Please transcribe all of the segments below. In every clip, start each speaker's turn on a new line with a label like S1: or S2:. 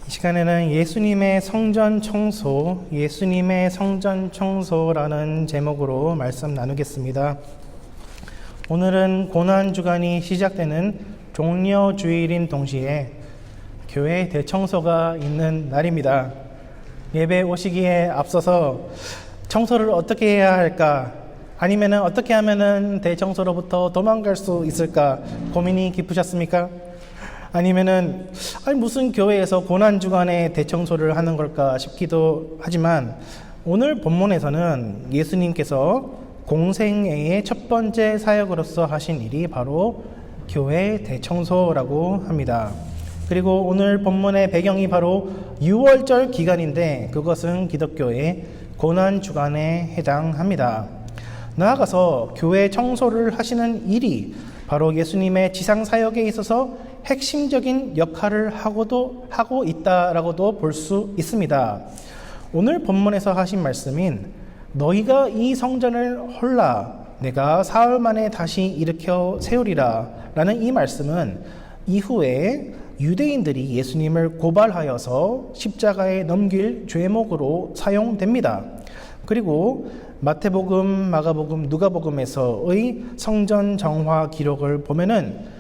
S1: 이 시간에는 예수님의 성전 청소라는 제목으로 말씀 나누겠습니다. 오늘은 고난주간이 시작되는 종려주일인 동시에 교회 대청소가 있는 날입니다. 예배 오시기에 앞서서 청소를 어떻게 해야 할까? 아니면 어떻게 하면 대청소로부터 도망갈 수 있을까? 고민이 깊으셨습니까? 아니면은 무슨 교회에서 고난주간에 대청소를 하는 걸까 싶기도 하지만, 오늘 본문에서는 예수님께서 공생애의 첫 번째 사역으로서 하신 일이 바로 교회 대청소라고 합니다. 그리고 오늘 본문의 배경이 바로 유월절 기간인데, 그것은 기독교의 고난주간에 해당합니다. 나아가서 교회 청소를 하시는 일이 바로 예수님의 지상사역에 있어서 핵심적인 역할을 하고 있다라고도 볼 수 있습니다. 오늘 본문에서 하신 말씀인 너희가 이 성전을 헐라 내가 사흘 만에 다시 일으켜 세우리라 라는 이 말씀은 이후에 유대인들이 예수님을 고발하여서 십자가에 넘길 죄목으로 사용됩니다. 그리고 마태복음, 마가복음, 누가복음에서의 성전 정화 기록을 보면은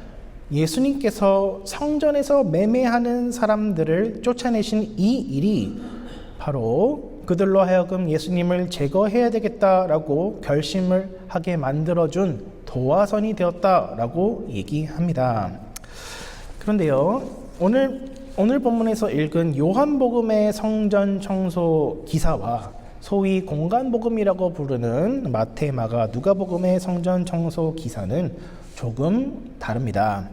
S1: 예수님께서 성전에서 매매하는 사람들을 쫓아내신 이 일이 바로 그들로 하여금 예수님을 제거해야 되겠다라고 결심을 하게 만들어준 도화선이 되었다라고 얘기합니다. 그런데요, 오늘 본문에서 읽은 요한복음의 성전 청소 기사와 소위 공간복음이라고 부르는 마태, 마가, 누가복음의 성전 청소 기사는 조금 다릅니다.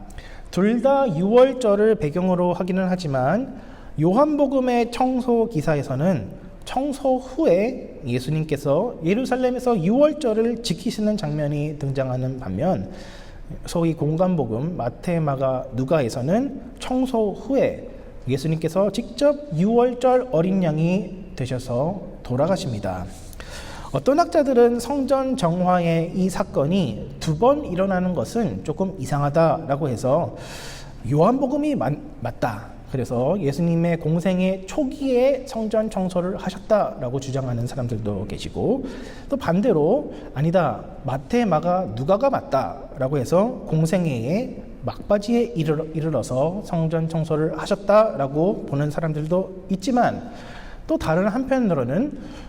S1: 둘 다 유월절을 배경으로 하기는 하지만 요한복음의 청소 기사에서는 청소 후에 예수님께서 예루살렘에서 유월절을 지키시는 장면이 등장하는 반면, 소위 공간복음 마태, 마가, 누가에서는 청소 후에 예수님께서 직접 유월절 어린 양이 되셔서 돌아가십니다. 어떤 학자들은 성전 정화의 이 사건이 두 번 일어나는 것은 조금 이상하다라고 해서 요한복음이 맞다, 그래서 예수님의 공생의 초기에 성전 청소를 하셨다라고 주장하는 사람들도 계시고, 또 반대로 아니다, 마태, 마가, 누가가 맞다라고 해서 공생애의 막바지에 이르러서 성전 청소를 하셨다라고 보는 사람들도 있지만, 또 다른 한편으로는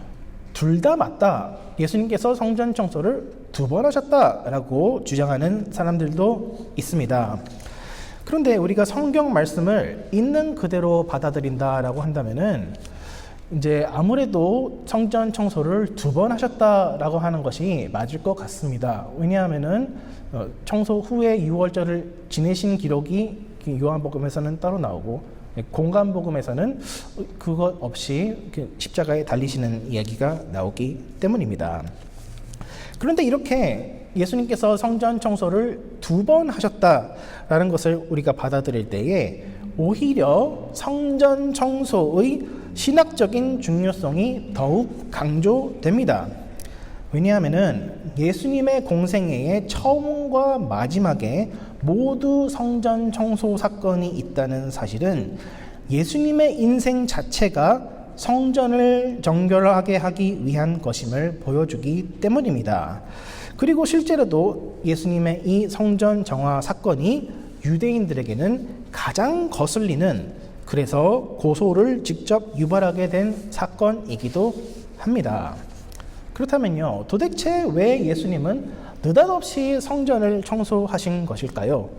S1: 둘 다 맞다, 예수님께서 성전 청소를 두 번 하셨다라고 주장하는 사람들도 있습니다. 그런데 우리가 성경 말씀을 있는 그대로 받아들인다라고 한다면은 이제 아무래도 성전 청소를 두 번 하셨다라고 하는 것이 맞을 것 같습니다. 왜냐하면은 청소 후에 유월절을 지내신 기록이 요한복음에서는 따로 나오고, 공간복음에서는 그것 없이 십자가에 달리시는 이야기가 나오기 때문입니다. 그런데 이렇게 예수님께서 성전 청소를 두 번 하셨다라는 것을 우리가 받아들일 때에 오히려 성전 청소의 신학적인 중요성이 더욱 강조됩니다. 왜냐하면은 예수님의 공생애의 처음과 마지막에 모두 성전 청소 사건이 있다는 사실은 예수님의 인생 자체가 성전을 정결하게 하기 위한 것임을 보여주기 때문입니다. 그리고 실제로도 예수님의 이 성전 정화 사건이 유대인들에게는 가장 거슬리는, 그래서 고소를 직접 유발하게 된 사건이기도 합니다. 그렇다면요, 도대체 왜 예수님은 느닷없이 성전을 청소하신 것일까요?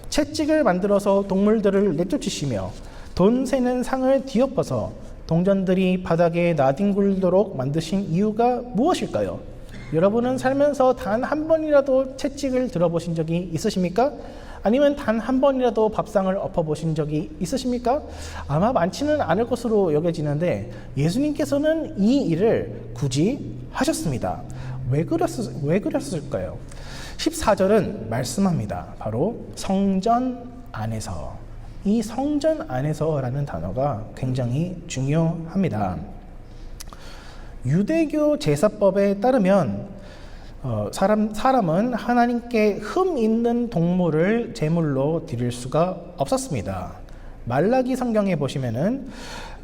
S1: 채찍을 만들어서 동물들을 내쫓으시며 돈 세는 상을 뒤엎어서 동전들이 바닥에 나뒹굴도록 만드신 이유가 무엇일까요? 여러분은 살면서 단 한 번이라도 채찍을 들어보신 적이 있으십니까? 아니면 단 한 번이라도 밥상을 엎어보신 적이 있으십니까? 아마 많지는 않을 것으로 여겨지는데 예수님께서는 이 일을 굳이 하셨습니다. 왜 그랬을까요? 14절은 말씀합니다. 바로 성전 안에서. 이 성전 안에서라는 단어가 굉장히 중요합니다. 유대교 제사법에 따르면 사람은 하나님께 흠 있는 동물을 제물로 드릴 수가 없었습니다. 말라기 성경에 보시면은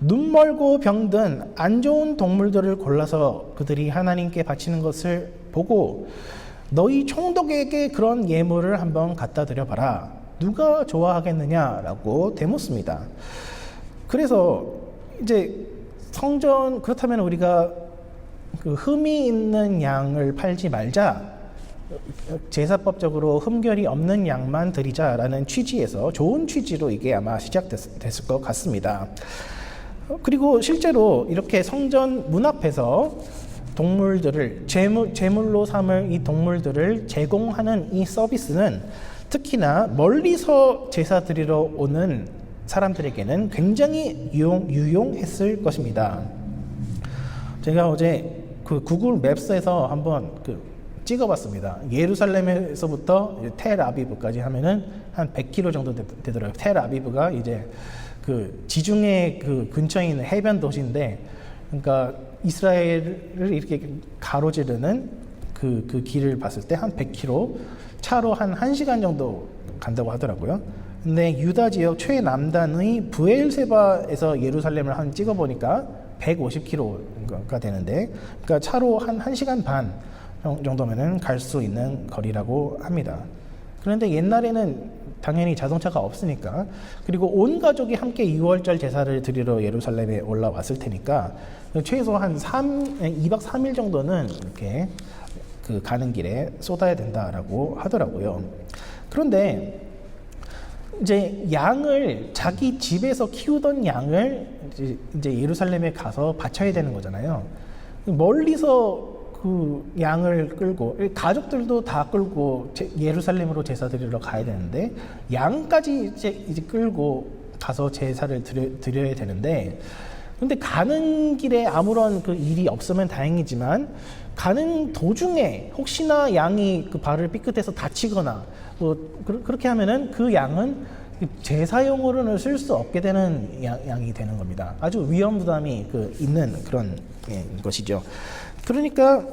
S1: 눈 멀고 병든 안 좋은 동물들을 골라서 그들이 하나님께 바치는 것을 보고 너희 총독에게 그런 예물을 한번 갖다 드려봐라. 누가 좋아하겠느냐라고 되묻습니다. 그래서 이제 성전, 그렇다면 우리가 그 흠이 있는 양을 팔지 말자, 제사법적으로 흠결이 없는 양만 드리자라는 취지에서, 좋은 취지로 이게 아마 시작됐을 것 같습니다. 그리고 실제로 이렇게 성전 문 앞에서 동물들을 제물로 삼을 이 동물들을 제공하는 이 서비스는 특히나 멀리서 제사 드리러 오는 사람들에게는 굉장히 유용했을 것입니다. 제가 어제 그 구글 맵스에서 한번 찍어봤습니다. 예루살렘에서부터 텔아비브까지 하면은 한 100km 정도 되더라고요. 텔아비브가 이제 그 지중해 그 근처에 있는 해변 도시인데, 그러니까 이스라엘을 이렇게 가로지르는 그 길을 봤을 때 한 100km, 차로 한 1시간 정도 간다고 하더라고요. 근데 유다 지역 최남단의 브엘세바에서 예루살렘을 한 찍어보니까 150km가 되는데, 그러니까 차로 한 1시간 반 정도면은 갈 수 있는 거리라고 합니다. 그런데 옛날에는 당연히 자동차가 없으니까, 그리고 온 가족이 함께 유월절 제사를 드리러 예루살렘에 올라왔을 테니까 최소 한 2박 3일 정도는 이렇게 그 가는 길에 쏟아야 된다라고 하더라고요. 그런데 이제 양을, 자기 집에서 키우던 양을 이제 예루살렘에 가서 바쳐야 되는 거잖아요. 멀리서 그 양을 끌고, 가족들도 다 끌고 예루살렘으로 제사 드리러 가야 되는데, 양까지 이제 끌고 가서 제사를 드려야 되는데, 근데 가는 길에 아무런 그 일이 없으면 다행이지만, 가는 도중에 혹시나 양이 그 발을 삐끗해서 다치거나 뭐 그렇게 하면은 그 양은 제사용으로는 쓸 수 없게 되는 양이 되는 겁니다. 아주 위험 부담이 있는 그런 것이죠. 그러니까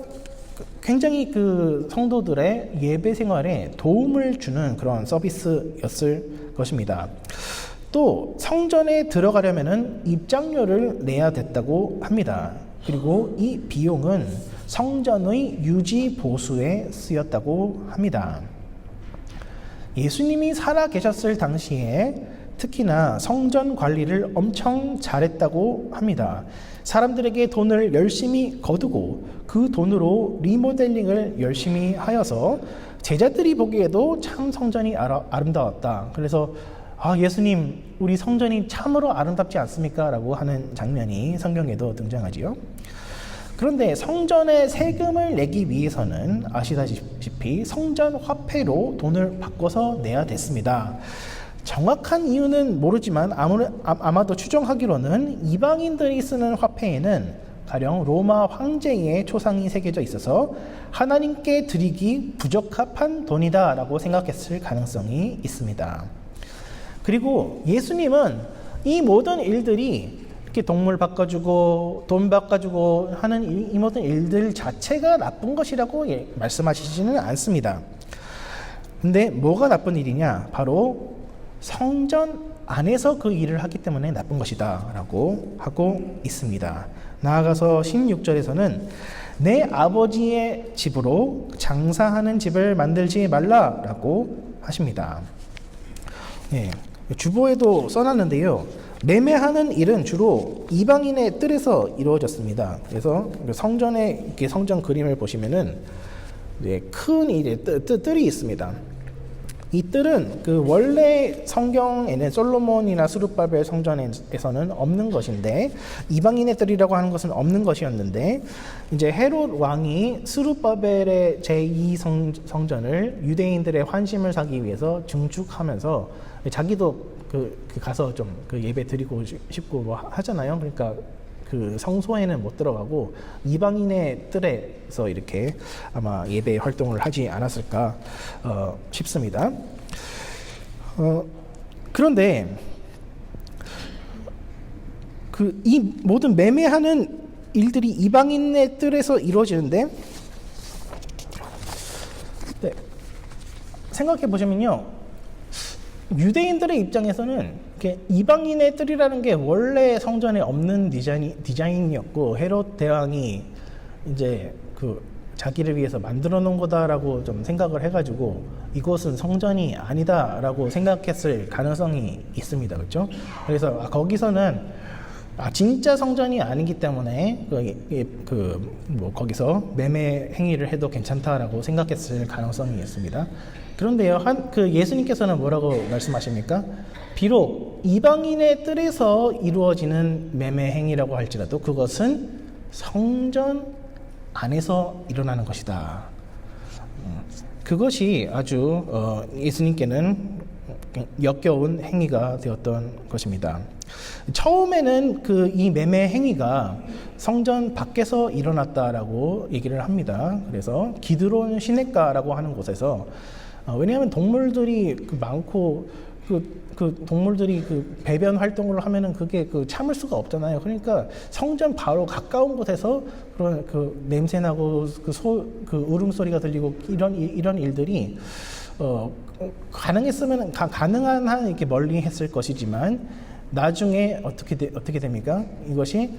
S1: 굉장히 그 성도들의 예배 생활에 도움을 주는 그런 서비스였을 것입니다. 또 성전에 들어가려면은 입장료를 내야 됐다고 합니다. 그리고 이 비용은 성전의 유지 보수에 쓰였다고 합니다. 예수님이 살아 계셨을 당시에 특히나 성전 관리를 엄청 잘했다고 합니다. 사람들에게 돈을 열심히 거두고 그 돈으로 리모델링을 열심히 하여서 제자들이 보기에도 참 성전이 아름다웠다. 그래서 예수님, 우리 성전이 참으로 아름답지 않습니까? 라고 하는 장면이 성경에도 등장하지요. 그런데 성전에 세금을 내기 위해서는 아시다시피 성전 화폐로 돈을 바꿔서 내야 됐습니다. 정확한 이유는 모르지만 아마도 추정하기로는 이방인들이 쓰는 화폐에는 가령 로마 황제의 초상이 새겨져 있어서 하나님께 드리기 부적합한 돈이다라고 생각했을 가능성이 있습니다. 그리고 예수님은 이 모든 일들이 이렇게 동물 바꿔주고 돈 바꿔주고 하는 이 모든 일들 자체가 나쁜 것이라고 말씀하시지는 않습니다. 근데 뭐가 나쁜 일이냐? 바로 성전 안에서 그 일을 하기 때문에 나쁜 것이다 라고 하고 있습니다. 나아가서 16절에서는 내 아버지의 집으로 장사하는 집을 만들지 말라라고 하십니다. 주보에도 써놨는데요. 매매하는 일은 주로 이방인의 뜰에서 이루어졌습니다. 그래서 성전의 이렇게 성전 그림을 보시면은 큰 뜰이 있습니다. 이 뜰은 원래 성경에는 솔로몬이나 스룹바벨 성전에서는 없는 것인데, 이방인의 뜰이라고 하는 것은 없는 것이었는데, 이제 헤롯 왕이 스룹바벨의 제2 성전을 유대인들의 환심을 사기 위해서 증축하면서 자기도 가서 좀 예배 드리고 싶고 뭐 하잖아요. 그러니까 그 성소에는 못 들어가고 이방인의 뜰에서 이렇게 아마 예배 활동을 하지 않았을까 싶습니다. 그런데 이 모든 매매하는 일들이 이방인의 뜰에서 이루어지는데, 생각해 보시면요, 유대인들의 입장에서는 이방인의 뜰이라는 게 원래 성전에 없는 디자인이었고 헤롯 대왕이 이제 자기를 위해서 만들어 놓은 거다라고 좀 생각을 해가지고 이곳은 성전이 아니다라고 생각했을 가능성이 있습니다. 그렇죠? 그래서 거기서는 진짜 성전이 아니기 때문에 거기서 매매 행위를 해도 괜찮다라고 생각했을 가능성이 있습니다. 그런데요, 예수님께서는 뭐라고 말씀하십니까? 비록 이방인의 뜰에서 이루어지는 매매 행위라고 할지라도 그것은 성전 안에서 일어나는 것이다. 그것이 아주 예수님께는 역겨운 행위가 되었던 것입니다. 처음에는 이 매매 행위가 성전 밖에서 일어났다라고 얘기를 합니다. 그래서 기드론 시내가라고 하는 곳에서 왜냐하면 동물들이 많고 동물들이 배변 활동을 하면은 그게 참을 수가 없잖아요. 그러니까 성전 바로 가까운 곳에서 그런 냄새나고 울음소리가 들리고 이런 일들이 가능했으면 가능한 한 이렇게 멀리 했을 것이지만 나중에 어떻게 됩니까? 이것이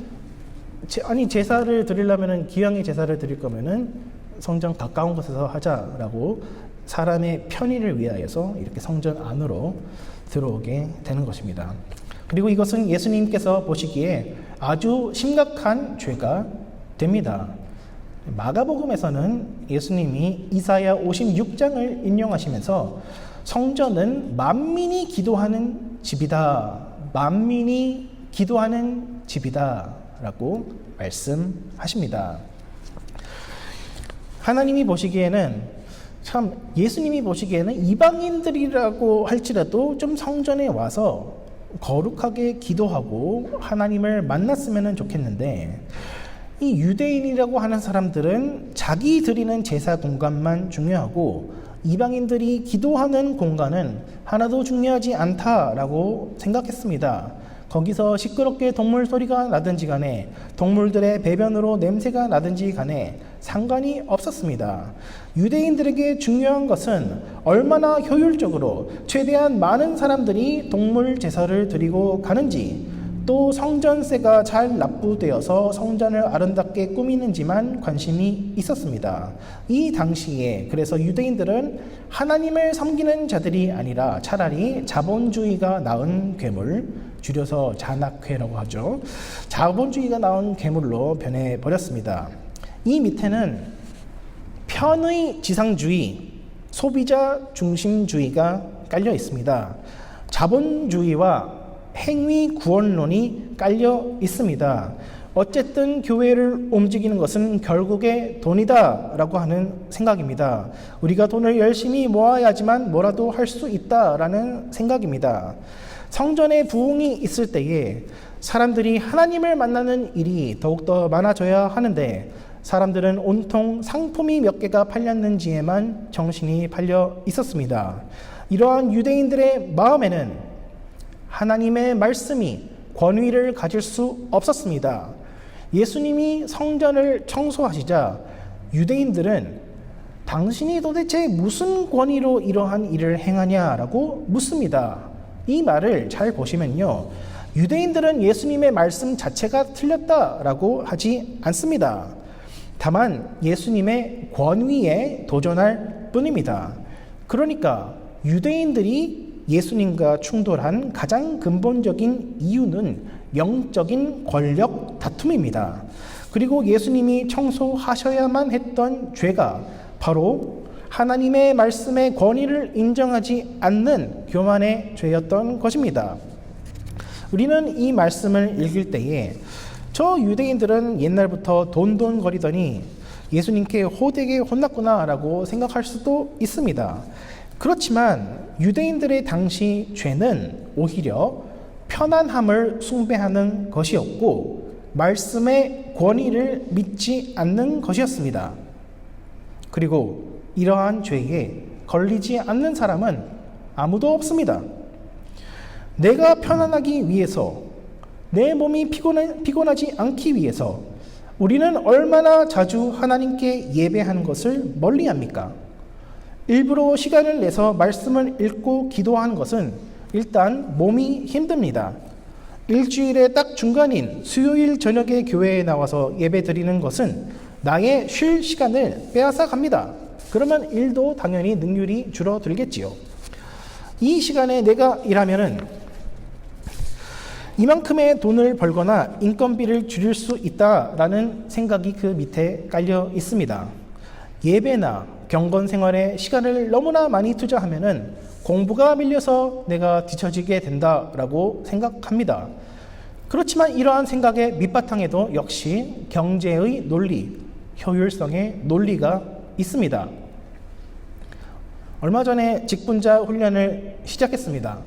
S1: 제사를 드리려면은 기왕에 제사를 드릴 거면은 성전 가까운 곳에서 하자라고 사람의 편의를 위하여서 이렇게 성전 안으로 들어오게 되는 것입니다. 그리고 이것은 예수님께서 보시기에 아주 심각한 죄가 됩니다. 마가복음에서는 예수님이 이사야 56장을 인용하시면서 성전은 만민이 기도하는 집이다. 만민이 기도하는 집이다. 라고 말씀하십니다. 하나님이 보시기에는 예수님이 보시기에는 이방인들이라고 할지라도 좀 성전에 와서 거룩하게 기도하고 하나님을 만났으면 좋겠는데 이 유대인이라고 하는 사람들은 자기 드리는 제사 공간만 중요하고 이방인들이 기도하는 공간은 하나도 중요하지 않다라고 생각했습니다. 거기서 시끄럽게 동물 소리가 나든지 간에 동물들의 배변으로 냄새가 나든지 간에 상관이 없었습니다. 유대인들에게 중요한 것은 얼마나 효율적으로 최대한 많은 사람들이 동물 제사를 드리고 가는지 또 성전세가 잘 납부되어서 성전을 아름답게 꾸미는지만 관심이 있었습니다. 이 당시에 그래서 유대인들은 하나님을 섬기는 자들이 아니라 차라리 자본주의가 낳은 괴물, 줄여서 잔악회라고 하죠. 자본주의가 낳은 괴물로 변해버렸습니다. 이 밑에는 편의 지상주의, 소비자 중심주의가 깔려 있습니다. 자본주의와 행위 구원론이 깔려 있습니다. 어쨌든 교회를 움직이는 것은 결국에 돈이다 라고 하는 생각입니다. 우리가 돈을 열심히 모아야지만 뭐라도 할 수 있다라는 생각입니다. 성전에 부흥이 있을 때에 사람들이 하나님을 만나는 일이 더욱더 많아져야 하는데 사람들은 온통 상품이 몇 개가 팔렸는지에만 정신이 팔려 있었습니다. 이러한 유대인들의 마음에는 하나님의 말씀이 권위를 가질 수 없었습니다. 예수님이 성전을 청소하시자 유대인들은 당신이 도대체 무슨 권위로 이러한 일을 행하냐라고 묻습니다. 이 말을 잘 보시면요. 유대인들은 예수님의 말씀 자체가 틀렸다라고 하지 않습니다. 다만 예수님의 권위에 도전할 뿐입니다. 그러니까 유대인들이 예수님과 충돌한 가장 근본적인 이유는 영적인 권력 다툼입니다. 그리고 예수님이 청소하셔야만 했던 죄가 바로 하나님의 말씀의 권위를 인정하지 않는 교만의 죄였던 것입니다. 우리는 이 말씀을 읽을 때에 저 유대인들은 옛날부터 돈돈거리더니 예수님께 호되게 혼났구나라고 생각할 수도 있습니다. 그렇지만 유대인들의 당시 죄는 오히려 편안함을 숭배하는 것이었고 말씀의 권위를 믿지 않는 것이었습니다. 그리고 이러한 죄에 걸리지 않는 사람은 아무도 없습니다. 내가 편안하기 위해서, 내 몸이 피곤하지 않기 위해서 우리는 얼마나 자주 하나님께 예배하는 것을 멀리합니까? 일부러 시간을 내서 말씀을 읽고 기도하는 것은 일단 몸이 힘듭니다. 일주일의 딱 중간인 수요일 저녁에 교회에 나와서 예배 드리는 것은 나의 쉴 시간을 빼앗아 갑니다. 그러면 일도 당연히 능률이 줄어들겠지요. 이 시간에 내가 일하면은 이만큼의 돈을 벌거나 인건비를 줄일 수 있다라는 생각이 그 밑에 깔려 있습니다. 예배나 경건 생활에 시간을 너무나 많이 투자하면은 공부가 밀려서 내가 뒤처지게 된다라고 생각합니다. 그렇지만 이러한 생각의 밑바탕에도 역시 경제의 논리, 효율성의 논리가 있습니다. 얼마 전에 직분자 훈련을 시작했습니다.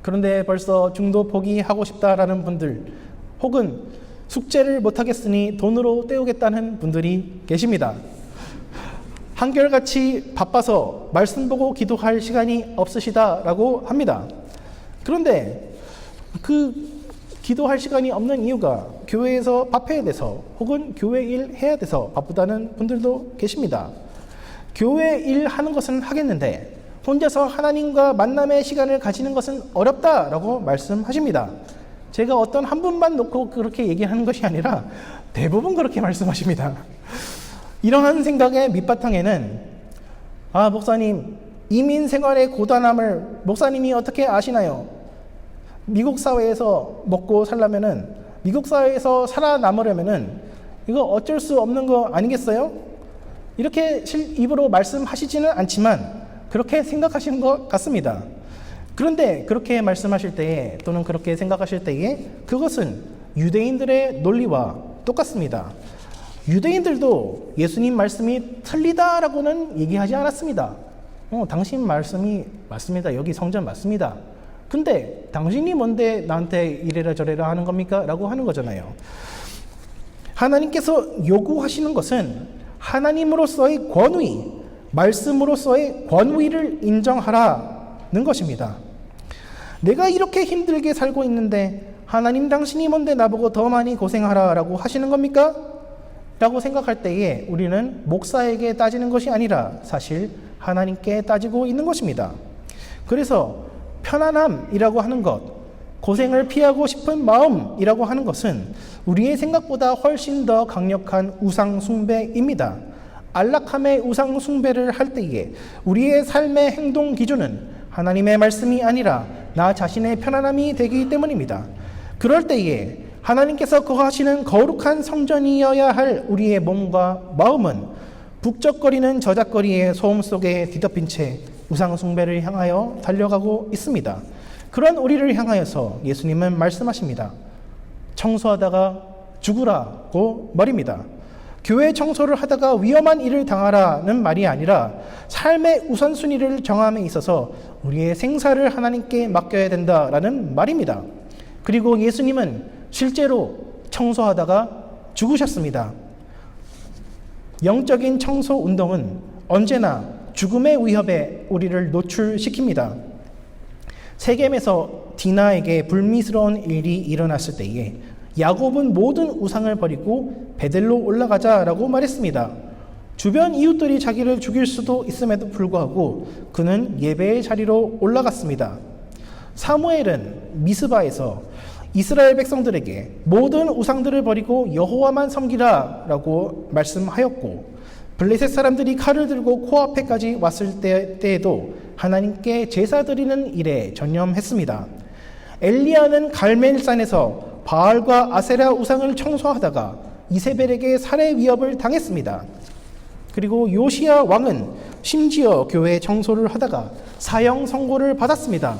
S1: 그런데 벌써 중도 포기하고 싶다라는 분들, 혹은 숙제를 못하겠으니 돈으로 때우겠다는 분들이 계십니다. 한결같이 바빠서 말씀 보고 기도할 시간이 없으시다라고 합니다. 그런데 그 기도할 시간이 없는 이유가 교회에서 밥해야 돼서, 혹은 교회 일 해야 돼서 바쁘다는 분들도 계십니다. 교회 일 하는 것은 하겠는데 혼자서 하나님과 만남의 시간을 가지는 것은 어렵다라고 말씀하십니다. 제가 어떤 한 분만 놓고 그렇게 얘기하는 것이 아니라 대부분 그렇게 말씀하십니다. 이러한 생각의 밑바탕에는, 목사님, 이민 생활의 고단함을 목사님이 어떻게 아시나요? 미국 사회에서 먹고 살려면은, 미국 사회에서 살아남으려면은 이거 어쩔 수 없는 거 아니겠어요? 이렇게 입으로 말씀하시지는 않지만 그렇게 생각하시는 것 같습니다. 그런데 그렇게 말씀하실 때에, 또는 그렇게 생각하실 때에 그것은 유대인들의 논리와 똑같습니다. 유대인들도 예수님 말씀이 틀리다라고는 얘기하지 않았습니다. 당신 말씀이 맞습니다. 여기 성전 맞습니다. 근데 당신이 뭔데 나한테 이래라 저래라 하는 겁니까? 라고 하는 거잖아요. 하나님께서 요구하시는 것은 하나님으로서의 권위, 말씀으로서의 권위를 인정하라는 것입니다. 내가 이렇게 힘들게 살고 있는데 하나님 당신이 뭔데 나보고 더 많이 고생하라라고 하시는 겁니까? 라고 생각할 때에 우리는 목사에게 따지는 것이 아니라 사실 하나님께 따지고 있는 것입니다. 그래서 편안함이라고 하는 것, 고생을 피하고 싶은 마음이라고 하는 것은 우리의 생각보다 훨씬 더 강력한 우상 숭배입니다. 안락함의 우상 숭배를 할 때에 우리의 삶의 행동 기준은 하나님의 말씀이 아니라 나 자신의 편안함이 되기 때문입니다. 그럴 때에 하나님께서 거하시는 거룩한 성전이어야 할 우리의 몸과 마음은 북적거리는 저작거리의 소음 속에 뒤덮인 채 우상 숭배를 향하여 달려가고 있습니다. 그런 우리를 향하여서 예수님은 말씀하십니다. 청소하다가 죽으라고 말입니다. 교회 청소를 하다가 위험한 일을 당하라는 말이 아니라 삶의 우선순위를 정함에 있어서 우리의 생사를 하나님께 맡겨야 된다라는 말입니다. 그리고 예수님은 실제로 청소하다가 죽으셨습니다. 영적인 청소 운동은 언제나 죽음의 위협에 우리를 노출시킵니다. 세겜에서 디나에게 불미스러운 일이 일어났을 때에 야곱은 모든 우상을 버리고 베델로 올라가자라고 말했습니다. 주변 이웃들이 자기를 죽일 수도 있음에도 불구하고 그는 예배의 자리로 올라갔습니다. 사무엘은 미스바에서 이스라엘 백성들에게 모든 우상들을 버리고 여호와만 섬기라라고 말씀하였고, 블레셋 사람들이 칼을 들고 코앞에까지 왔을 때에도 하나님께 제사 드리는 일에 전념했습니다. 엘리야는 갈멜산에서 바알과 아세라 우상을 청소하다가 이세벨에게 살해 위협을 당했습니다. 그리고 요시야 왕은 심지어 교회 청소를 하다가 사형 선고를 받았습니다.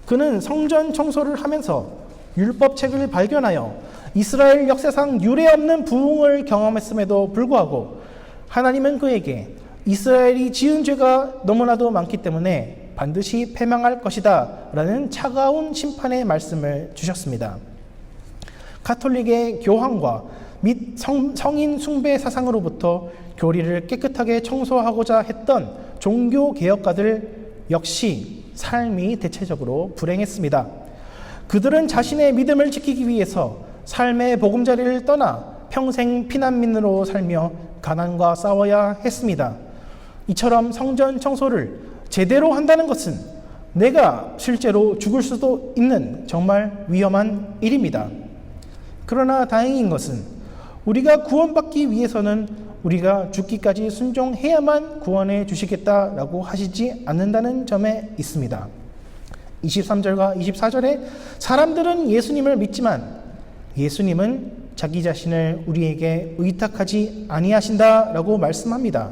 S1: 그는 성전 청소를 하면서 율법책을 발견하여 이스라엘 역사상 유례없는 부흥을 경험했음에도 불구하고 하나님은 그에게 이스라엘이 지은 죄가 너무나도 많기 때문에 반드시 패망할 것이다 라는 차가운 심판의 말씀을 주셨습니다. 가톨릭의 교황과 및 성인 숭배 사상으로부터 교리를 깨끗하게 청소하고자 했던 종교개혁가들 역시 삶이 대체적으로 불행했습니다. 그들은 자신의 믿음을 지키기 위해서 삶의 보금자리를 떠나 평생 피난민으로 살며 가난과 싸워야 했습니다. 이처럼 성전 청소를 제대로 한다는 것은 내가 실제로 죽을 수도 있는 정말 위험한 일입니다. 그러나 다행인 것은 우리가 구원받기 위해서는 우리가 죽기까지 순종해야만 구원해 주시겠다라고 하시지 않는다는 점에 있습니다. 23절과 24절에 사람들은 예수님을 믿지만 예수님은 자기 자신을 우리에게 의탁하지 아니하신다라고 말씀합니다.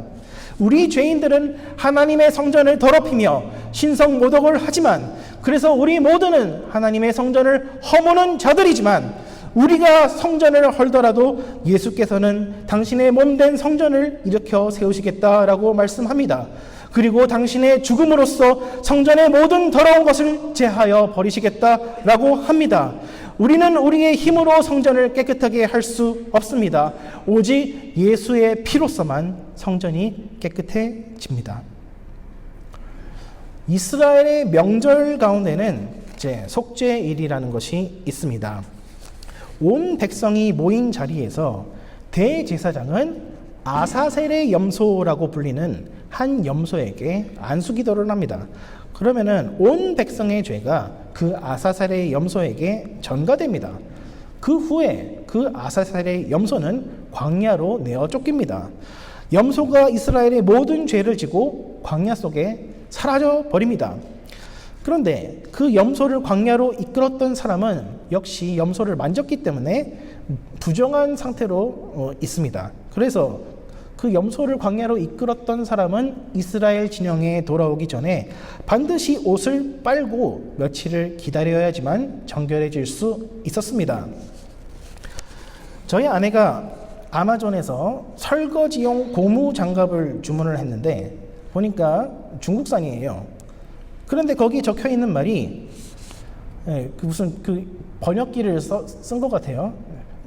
S1: 우리 죄인들은 하나님의 성전을 더럽히며 신성 모독을 하지만, 그래서 우리 모두는 하나님의 성전을 허무는 자들이지만, 우리가 성전을 헐더라도 예수께서는 당신의 몸된 성전을 일으켜 세우시겠다라고 말씀합니다. 그리고 당신의 죽음으로써 성전의 모든 더러운 것을 제하여 버리시겠다라고 합니다. 우리는 우리의 힘으로 성전을 깨끗하게 할 수 없습니다. 오직 예수의 피로서만 성전이 깨끗해집니다. 이스라엘의 명절 가운데는 이제 속죄일이라는 것이 있습니다. 온 백성이 모인 자리에서 대제사장은 아사셀의 염소라고 불리는 한 염소에게 안수기도를 합니다. 그러면은 온 백성의 죄가 그 아사셀의 염소에게 전가됩니다. 그 후에 그 아사셀의 염소는 광야로 내어 쫓깁니다. 염소가 이스라엘의 모든 죄를 지고 광야 속에 사라져 버립니다. 그런데 그 염소를 광야로 이끌었던 사람은 역시 염소를 만졌기 때문에 부정한 상태로 있습니다. 그래서 그 염소를 광야로 이끌었던 사람은 이스라엘 진영에 돌아오기 전에 반드시 옷을 빨고 며칠을 기다려야지만 정결해질 수 있었습니다. 저희 아내가 아마존에서 설거지용 고무 장갑을 주문을 했는데 보니까 중국산이에요. 그런데 거기 적혀 있는 말이 무슨 번역기를 쓴 것 같아요.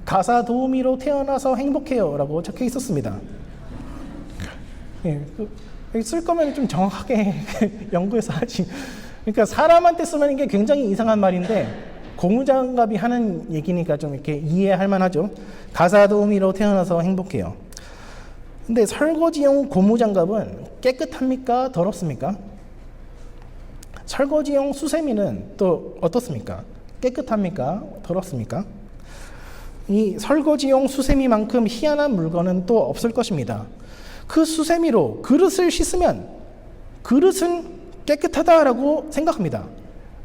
S1: 가사 도우미로 태어나서 행복해요라고 적혀 있었습니다. 쓸 거면 좀 정확하게 연구해서 하지. 그러니까 사람한테 쓰면 이게 굉장히 이상한 말인데 고무장갑이 하는 얘기니까 좀 이렇게 이해할 만하죠. 가사 도우미로 태어나서 행복해요. 근데 설거지용 고무장갑은 깨끗합니까? 더럽습니까? 설거지용 수세미는 또 어떻습니까? 깨끗합니까? 더럽습니까? 이 설거지용 수세미만큼 희한한 물건은 또 없을 것입니다. 그 수세미로 그릇을 씻으면 그릇은 깨끗하다라고 생각합니다.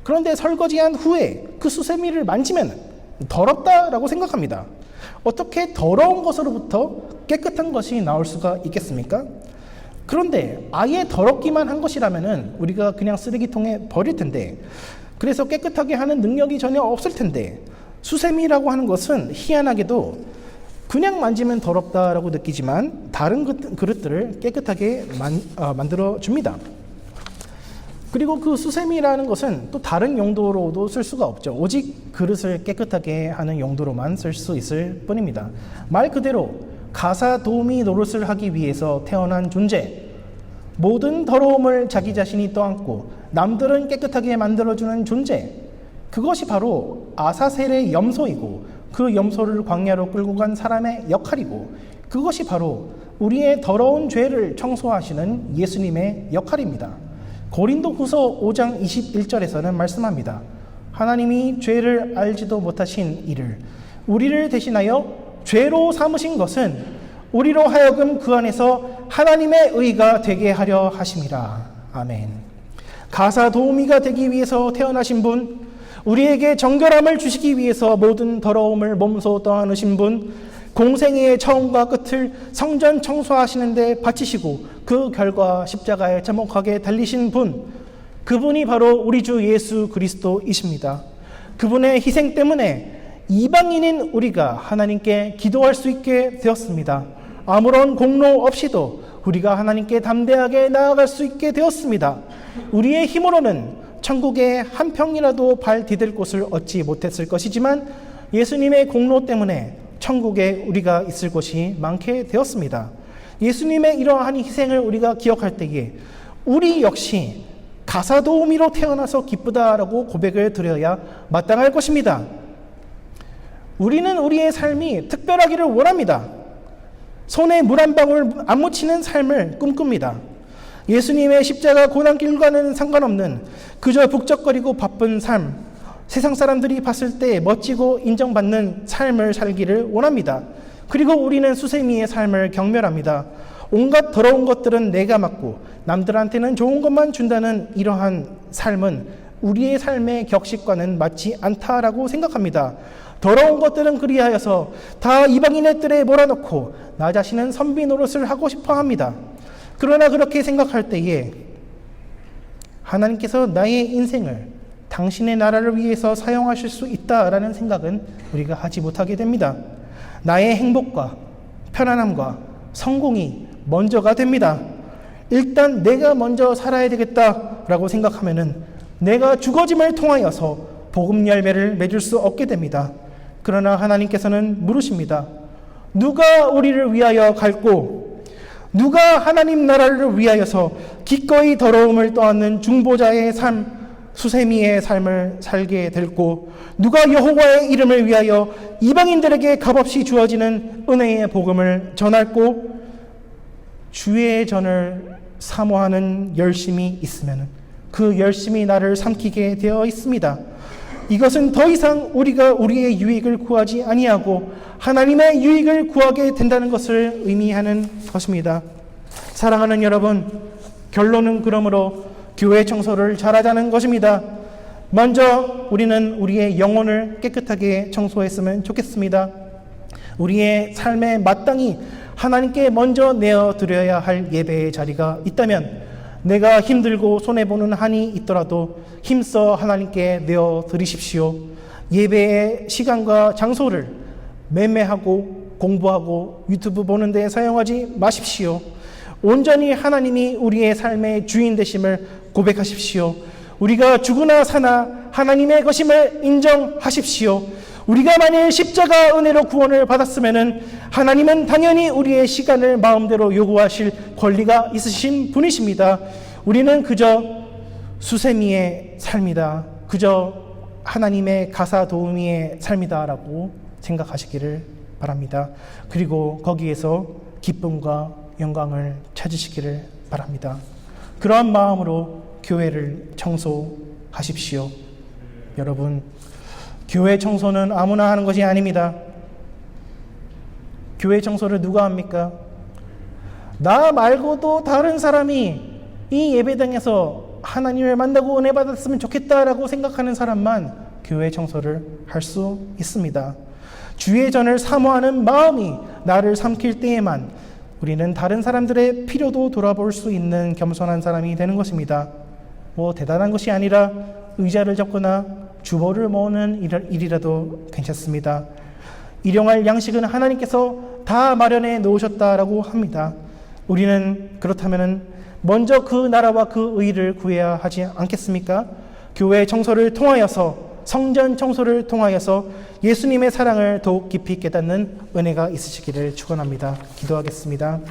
S1: 그런데 설거지한 후에 그 수세미를 만지면 더럽다라고 생각합니다. 어떻게 더러운 것으로부터 깨끗한 것이 나올 수가 있겠습니까? 그런데 아예 더럽기만 한 것이라면 우리가 그냥 쓰레기통에 버릴 텐데, 그래서 깨끗하게 하는 능력이 전혀 없을 텐데, 수세미라고 하는 것은 희한하게도 그냥 만지면 더럽다라고 느끼지만 다른 그릇들을 깨끗하게 만들어줍니다. 그리고 그 수세미라는 것은 또 다른 용도로도 쓸 수가 없죠. 오직 그릇을 깨끗하게 하는 용도로만 쓸 수 있을 뿐입니다. 말 그대로 가사 도우미 노릇을 하기 위해서 태어난 존재, 모든 더러움을 자기 자신이 떠안고 남들은 깨끗하게 만들어주는 존재, 그것이 바로 아사셀의 염소이고 그 염소를 광야로 끌고 간 사람의 역할이고, 그것이 바로 우리의 더러운 죄를 청소하시는 예수님의 역할입니다. 고린도후서 5장 21절에서는 말씀합니다. 하나님이 죄를 알지도 못하신 이를 우리를 대신하여 죄로 삼으신 것은 우리로 하여금 그 안에서 하나님의 의가 되게 하려 하심이라. 아멘. 가사 도우미가 되기 위해서 태어나신 분, 우리에게 정결함을 주시기 위해서 모든 더러움을 몸소 떠안으신 분, 공생애의 처음과 끝을 성전 청소하시는 데 바치시고 그 결과 십자가에 참혹하게 달리신 분, 그분이 바로 우리 주 예수 그리스도이십니다. 그분의 희생 때문에 이방인인 우리가 하나님께 기도할 수 있게 되었습니다. 아무런 공로 없이도 우리가 하나님께 담대하게 나아갈 수 있게 되었습니다. 우리의 힘으로는 천국에 한 평이라도 발 디딜 곳을 얻지 못했을 것이지만 예수님의 공로 때문에 천국에 우리가 있을 곳이 많게 되었습니다. 예수님의 이러한 희생을 우리가 기억할 때에 우리 역시 가사도우미로 태어나서 기쁘다라고 고백을 드려야 마땅할 것입니다. 우리는 우리의 삶이 특별하기를 원합니다. 손에 물 한 방울 안 묻히는 삶을 꿈꿉니다. 예수님의 십자가 고난길과는 상관없는 그저 북적거리고 바쁜 삶, 세상 사람들이 봤을 때 멋지고 인정받는 삶을 살기를 원합니다. 그리고 우리는 수세미의 삶을 경멸합니다. 온갖 더러운 것들은 내가 맡고 남들한테는 좋은 것만 준다는 이러한 삶은 우리의 삶의 격식과는 맞지 않다라고 생각합니다. 더러운 것들은 그리하여서 다 이방인의 뜰에 몰아넣고 나 자신은 선비 노릇을 하고 싶어 합니다. 그러나 그렇게 생각할 때에 하나님께서 나의 인생을 당신의 나라를 위해서 사용하실 수 있다라는 생각은 우리가 하지 못하게 됩니다. 나의 행복과 편안함과 성공이 먼저가 됩니다. 일단 내가 먼저 살아야 되겠다라고 생각하면은 내가 죽어짐을 통하여서 복음 열매를 맺을 수 없게 됩니다. 그러나 하나님께서는 물으십니다. 누가 우리를 위하여 갈고 누가 하나님 나라를 위하여서 기꺼이 더러움을 떠안는 중보자의 삶, 수세미의 삶을 살게 될고 누가 여호와의 이름을 위하여 이방인들에게 값없이 주어지는 은혜의 복음을 전할고 주의 전을 사모하는 열심이 있으면 그 열심이 나를 삼키게 되어 있습니다. 이것은 더 이상 우리가 우리의 유익을 구하지 아니하고 하나님의 유익을 구하게 된다는 것을 의미하는 것입니다. 사랑하는 여러분, 결론은 그러므로 교회 청소를 잘하자는 것입니다. 먼저 우리는 우리의 영혼을 깨끗하게 청소했으면 좋겠습니다. 우리의 삶에 마땅히 하나님께 먼저 내어드려야 할 예배의 자리가 있다면 내가 힘들고 손해보는 한이 있더라도 힘써 하나님께 내어드리십시오. 예배의 시간과 장소를 매매하고 공부하고 유튜브 보는 데 사용하지 마십시오. 온전히 하나님이 우리의 삶의 주인 되심을 고백하십시오. 우리가 죽으나 사나 하나님의 것임을 인정하십시오. 우리가 만일 십자가 은혜로 구원을 받았으면 하나님은 당연히 우리의 시간을 마음대로 요구하실 권리가 있으신 분이십니다. 우리는 그저 수세미의 삶이다. 그저 하나님의 가사 도우미의 삶이다라고 생각하시기를 바랍니다. 그리고 거기에서 기쁨과 영광을 찾으시기를 바랍니다. 그러한 마음으로 교회를 청소하십시오. 여러분, 교회 청소는 아무나 하는 것이 아닙니다. 교회 청소를 누가 합니까? 나 말고도 다른 사람이 이 예배당에서 하나님을 만나고 은혜 받았으면 좋겠다라고 생각하는 사람만 교회 청소를 할 수 있습니다. 주의 전을 사모하는 마음이 나를 삼킬 때에만 우리는 다른 사람들의 필요도 돌아볼 수 있는 겸손한 사람이 되는 것입니다. 대단한 것이 아니라 의자를 접거나 주보를 모으는 일이라도 괜찮습니다. 일용할 양식은 하나님께서 다 마련해 놓으셨다라고 합니다. 우리는 그렇다면 먼저 그 나라와 그 의를 구해야 하지 않겠습니까? 교회 청소를 통하여서, 성전 청소를 통하여서 예수님의 사랑을 더욱 깊이 깨닫는 은혜가 있으시기를 축원합니다. 기도하겠습니다.